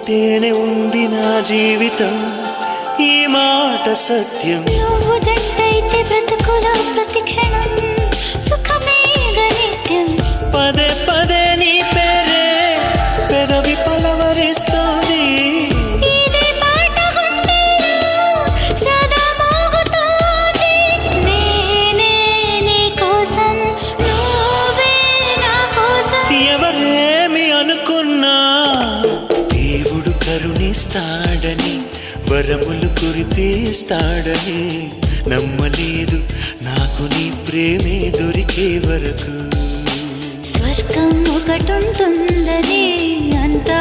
ఉంటేనే ఉంది నా జీవితం, ఈ మాట సత్యం. నువ్వు జంటైతే బ్రతుకులో ప్రతి క్షణం సుఖమే నిత్యం. పదే పదే నీ పేరే పెదవి పలవరిస్తోంది. ఇదే పాట గుండెల్లో సదా మోగుతోంది. నేనే నీ కోసం, నువ్వే నా కోసం. ఎవరేమి అనుకున్నా దేవుడు కరుణిస్తాడని, వరములు కురిపిస్తాడని నమ్మలేదు నాకు నీ ప్రేమే దొరికే వరకు. స్వర్గం ఒకటుంటుందని అంతా